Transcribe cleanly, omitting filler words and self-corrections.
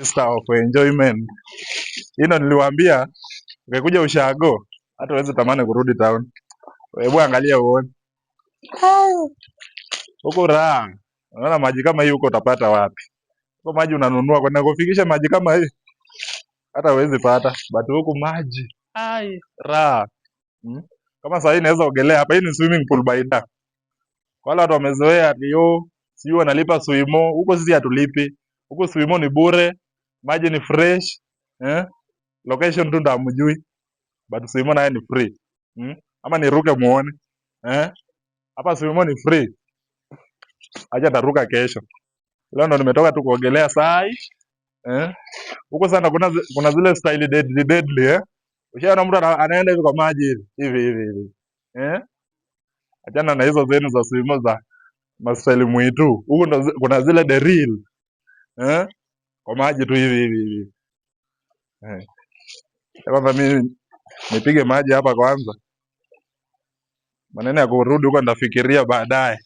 Star of enjoyment. Hino niliwaambia ungekuja ushago hata uweze tamani kurudi town. Hebu angalia uone. Huko raha. Unaona maji kama hii huko utapata wapi? Huko maji unanunua kwenda kufikisha maji kama hii hata uwezi pata. But huko maji. Ai, raha. Hmm? Kama sasa hii naweza ogelea hapa, hii ni swimming pool by da. Wala watu wamezoea ati sijui wanalipa swimo, huko sisi hatulipi. Huko swimo ni bure, maji ni fresh, location tu ndo hamjui, but swimo naye ni free. Ama niruke muone. Hapa swimo ni free. Acha taruka kesho. Leo ndo nimetoka tu kuogelea sai. Huko sana kuna zile style deadly. Ushaona mtu anaenda hivi kwa maji hivi. Achana na hizo zenu za swimo za mastyle mwitu. Huko ndo kuna zile the real. Kwa maji tu hivi. Kwanza mimi nipige maji hapa kwanza. Maneno ya kurudi huko ndafikiria baadaye.